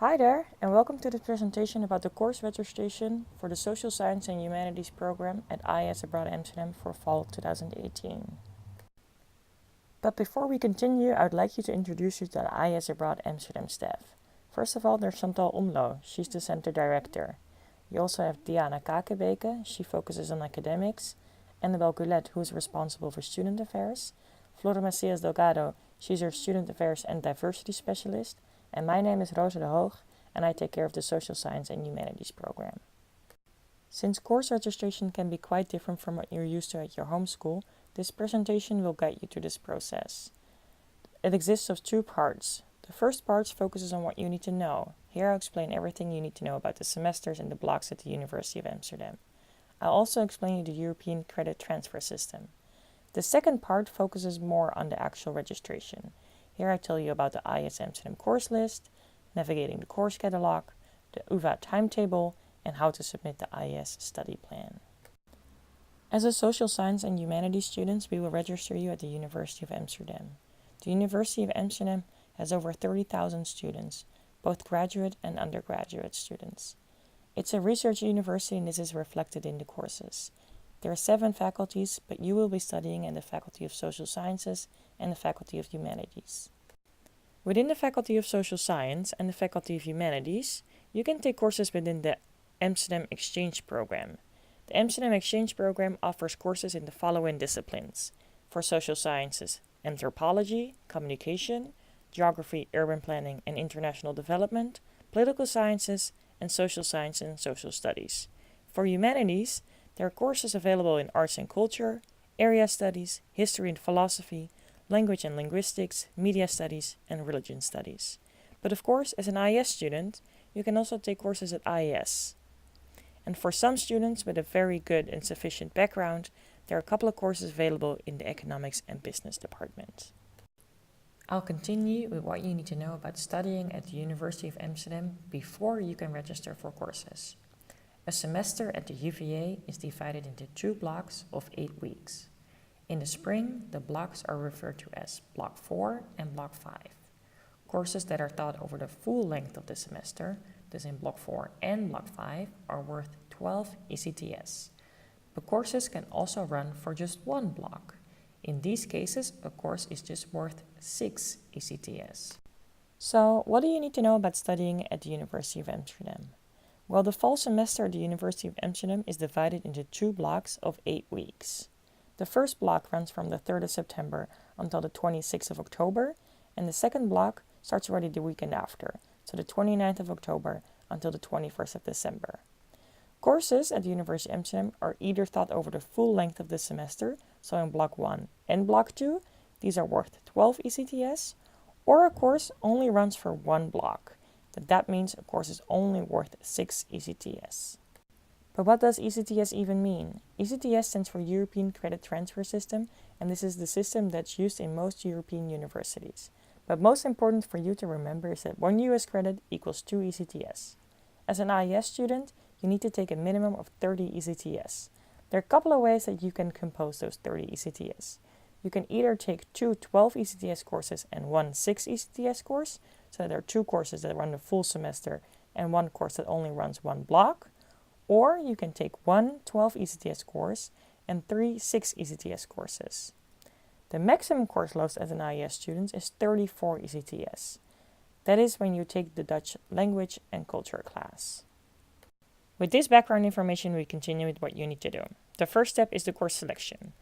Hi there, and welcome to this presentation about the course registration for the Social Science and Humanities program at IES Abroad Amsterdam for fall 2018. But before we continue, I would like you to introduce you to the IES Abroad Amsterdam staff. First of all, there's Chantal Omlo, she's the center director. You also have Diana Kakebeke, she focuses on academics. Annabel Goulet, who is responsible for student affairs. Flora Macias Delgado, she's our student affairs and diversity specialist. And my name is Rosa de Hoog, and I take care of the Social Science and Humanities program. Since course registration can be quite different from what you're used to at your home school, this presentation will guide you through this process. It exists of two parts. The first part focuses on what you need to know. Here I'll explain everything you need to know about the semesters and the blocks at the University of Amsterdam. I'll also explain you the European credit transfer system. The second part focuses more on the actual registration. Here I tell you about the IES Amsterdam course list, navigating the course catalog, the UvA timetable, and how to submit the IES study plan. As a social science and humanities student, we will register you at the University of Amsterdam. The University of Amsterdam has over 30,000 students, both graduate and undergraduate students. It's a research university and this is reflected in the courses. There are 7 faculties, but you will be studying in the Faculty of Social Sciences and the Faculty of Humanities. Within the Faculty of Social Science and the Faculty of Humanities, you can take courses within the Amsterdam Exchange Program. The Amsterdam Exchange Program offers courses in the following disciplines. For social sciences, anthropology, communication, geography, urban planning and international development, political sciences, and social science and social studies. For humanities, there are courses available in arts and culture, area studies, history and philosophy, language and linguistics, media studies, and religion studies. But of course, as an IES student, you can also take courses at IES. And for some students with a very good and sufficient background, there are a couple of courses available in the economics and business department. I'll continue with what you need to know about studying at the University of Amsterdam before you can register for courses. A semester at the UvA is divided into 2 blocks of 8 weeks. In the spring, the blocks are referred to as Block 4 and Block 5. Courses that are taught over the full length of the semester, thus in Block 4 and Block 5, are worth 12 ECTS. But courses can also run for just one block. In these cases, a course is just worth 6 ECTS. So, what do you need to know about studying at the University of Amsterdam? Well, the fall semester at the University of Amsterdam is divided into 2 blocks of 8 weeks. The first block runs from the 3rd of September until the 26th of October, and the second block starts already the weekend after, so the 29th of October until the 21st of December. Courses at the University of Amsterdam are either taught over the full length of the semester, so in Block 1 and Block 2, these are worth 12 ECTS, or a course only runs for one block. But that means a course is only worth 6 ECTS. But what does ECTS even mean? ECTS stands for European Credit Transfer System, and this is the system that's used in most European universities. But most important for you to remember is that 1 US credit equals 2 ECTS. As an IES student, you need to take a minimum of 30 ECTS. There are a couple of ways that you can compose those 30 ECTS. You can either take 2 12 ECTS courses and 1 6 ECTS course, so there are 2 courses that run the full semester and 1 course that only runs 1 block, or you can take 1 12 ECTS course and 3 6 ECTS courses. The maximum course load as an IES student is 34 ECTS. That is when you take the Dutch language and culture class. With this background information, we continue with what you need to do. The first step is the course selection.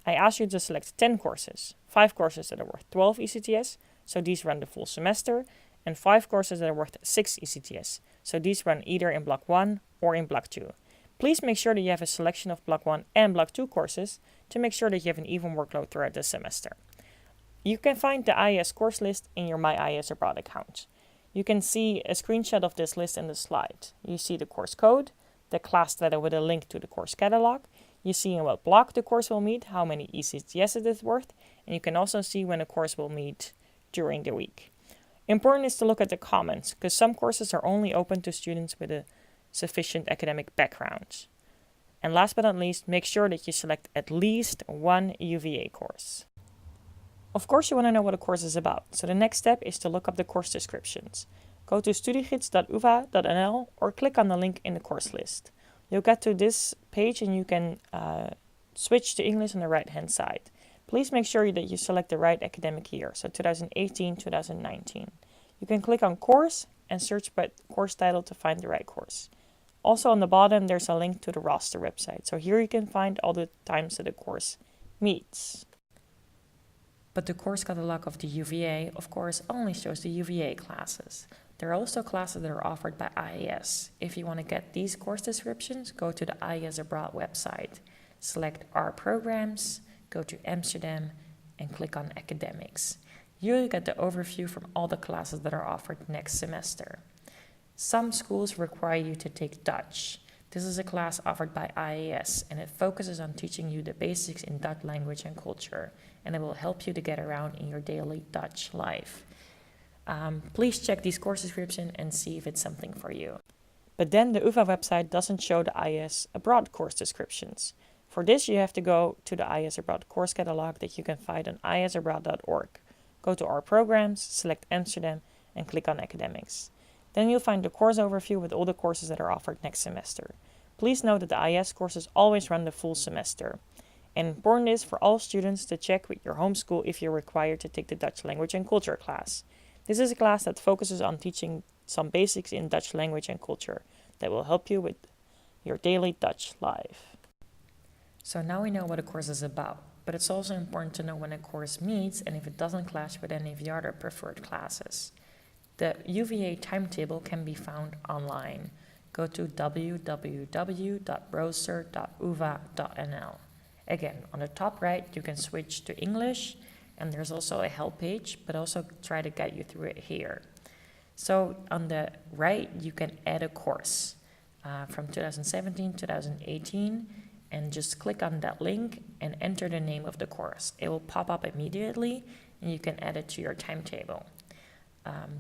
I ask you to select 10 courses, 5 courses that are worth 12 ECTS, so these run the full semester, and 5 courses that are worth 6 ECTS, so these run either in Block 1 or in Block 2. Please make sure that you have a selection of Block 1 and Block 2 courses to make sure that you have an even workload throughout the semester. You can find the IES course list in your My IES Abroad account. You can see a screenshot of this list in the slide. You see the course code, the class letter with a link to the course catalog. You see in what block the course will meet, how many ECTS it is worth, and you can also see when a course will meet during the week. Important is to look at the comments, because some courses are only open to students with a sufficient academic background. And last but not least, make sure that you select at least 1 UvA course. Of course, you want to know what a course is about, so the next step is to look up the course descriptions. go to studygids.uva.nl or click on the link in the course list. You'll get to this page and you can switch to English on the right-hand side. Please make sure that you select the right academic year, so 2018-2019. You can click on course and search by course title to find the right course. Also on the bottom there's a link to the roster website, so here you can find all the times that the course meets. But the course catalog of the UVA, of course, only shows the UVA classes. There are also classes that are offered by IES. If you want to get these course descriptions, go to the IES Abroad website. Select Our Programs, go to Amsterdam, and click on Academics. Here you get the overview from all the classes that are offered next semester. Some schools require you to take Dutch. This is a class offered by IES, and it focuses on teaching you the basics in Dutch language and culture, and it will help you to get around in your daily Dutch life. Please check these course descriptions and see if it's something for you. But then the UvA website doesn't show the IES Abroad course descriptions. For this, you have to go to the IES Abroad course catalog that you can find on iesabroad.org. Go to Our Programs, select Amsterdam, and click on Academics. Then you'll find the course overview with all the courses that are offered next semester. Please note that the IES courses always run the full semester. And important is for all students to check with your home school if you're required to take the Dutch language and culture class. This is a class that focuses on teaching some basics in Dutch language and culture that will help you with your daily Dutch life. So now we know what a course is about, but it's also important to know when a course meets and if it doesn't clash with any of the other preferred classes. The UVA timetable can be found online. Go to www.browser.uva.nl. Again, on the top right, you can switch to English, and there's also a help page, but also try to get you through it here. So on the right, you can add a course from 2017-2018, and just click on that link and enter the name of the course. It will pop up immediately, and you can add it to your timetable.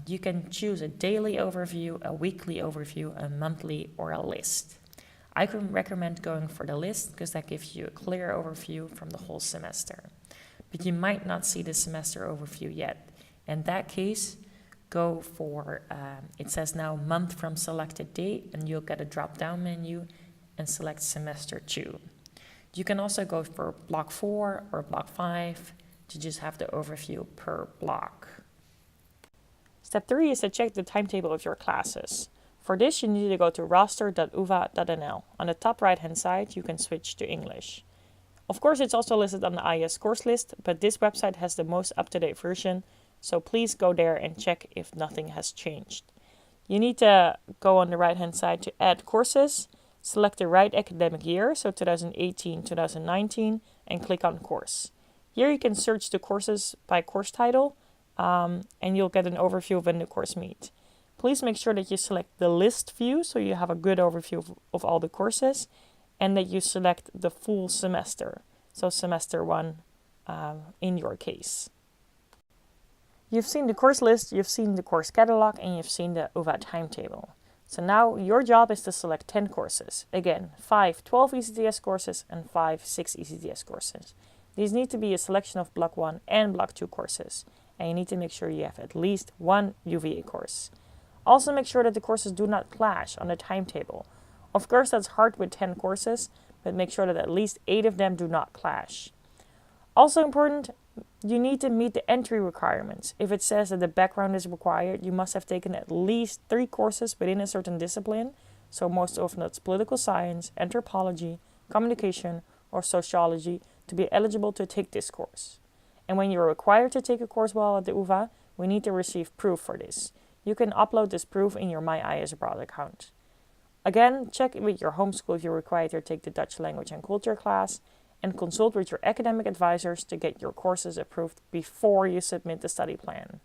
You can choose a daily overview, a weekly overview, a monthly, or a list. I can recommend going for the list because that gives you a clear overview from the whole semester. But you might not see the semester overview yet. In that case, go for, it says now month from selected date, and you'll get a drop-down menu and select semester 2. You can also go for block 4 or block 5 to just have the overview per block. Step 3 is to check the timetable of your classes. For this, you need to go to roster.uva.nl. On the top right-hand side, you can switch to English. Of course, it's also listed on the IES course list, but this website has the most up-to-date version, so please go there and check if nothing has changed. You need to go on the right-hand side to add courses, select the right academic year, so 2018-2019, and click on course. Here you can search the courses by course title, and you'll get an overview of when the course meets. Please make sure that you select the list view so you have a good overview of all the courses, and that you select the full semester, so semester 1 in your case. You've seen the course list, you've seen the course catalog, and you've seen the UvA timetable. So now your job is to select 10 courses. Again, 5 12 ECTS courses and 5 6 ECTS courses. These need to be a selection of Block 1 and Block 2 courses, and you need to make sure you have at least one UVA course. Also make sure that the courses do not clash on the timetable. Of course, that's hard with 10 courses, but make sure that at least 8 of them do not clash. Also important, you need to meet the entry requirements. If it says that the background is required, you must have taken at least 3 courses within a certain discipline, so most often that's political science, anthropology, communication, or sociology, to be eligible to take this course. And when you're required to take a course while at the UvA, we need to receive proof for this. You can upload this proof in your My IES Abroad account. Again, check with your home school if you're required to take the Dutch language and culture class, and consult with your academic advisors to get your courses approved before you submit the study plan.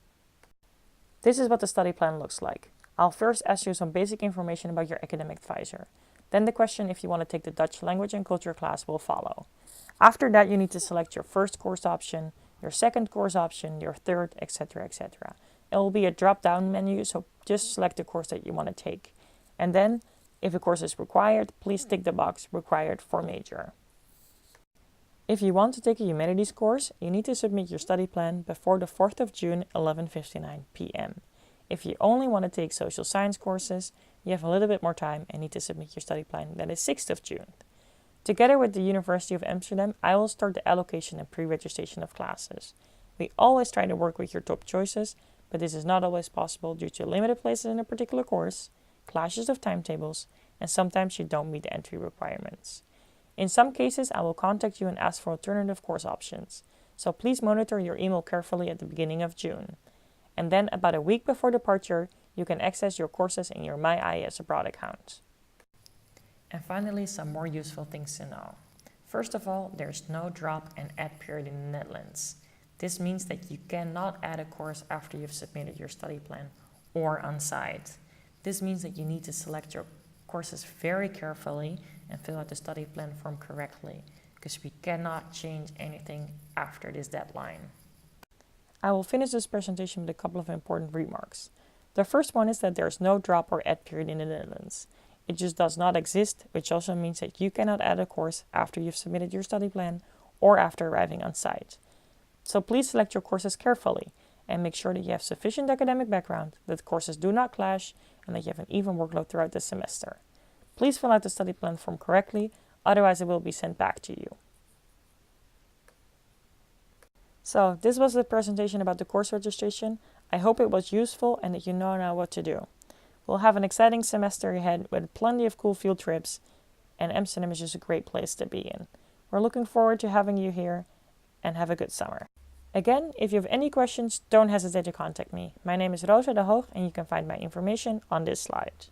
This is what the study plan looks like. I'll first ask you some basic information about your academic advisor. Then the question if you want to take the Dutch language and culture class will follow. After that, you need to select your first course option, your second course option, your third, etc., etc. It will be a drop-down menu, so just select the course that you want to take. And then, if a course is required, please tick the box required for major. If you want to take a humanities course, you need to submit your study plan before the 4th of June, 11:59 p.m. If you only want to take social science courses, you have a little bit more time and need to submit your study plan. That is 6th of June. Together with the University of Amsterdam, I will start the allocation and pre-registration of classes. We always try to work with your top choices, but this is not always possible due to limited places in a particular course, clashes of timetables, and sometimes you don't meet the entry requirements. In some cases, I will contact you and ask for alternative course options, so please monitor your email carefully at the beginning of June. And then about a week before departure, you can access your courses in your My IES Abroad account. And finally, some more useful things to know. First of all, there's no drop and add period in the Netherlands. This means that you cannot add a course after you've submitted your study plan or on site. This means that you need to select your courses very carefully and fill out the study plan form correctly, because we cannot change anything after this deadline. I will finish this presentation with a couple of important remarks. The first one is that there is no drop or add period in the Netherlands. It just does not exist, which also means that you cannot add a course after you've submitted your study plan or after arriving on site. So please select your courses carefully and make sure that you have sufficient academic background, that the courses do not clash, and that you have an even workload throughout the semester. Please fill out the study plan form correctly, otherwise it will be sent back to you. So this was the presentation about the course registration. I hope it was useful and that you know now what to do. We'll have an exciting semester ahead with plenty of cool field trips, and Amsterdam is just a great place to be in. We're looking forward to having you here, and have a good summer. Again, if you have any questions, don't hesitate to contact me. My name is Rosa de Hoog and you can find my information on this slide.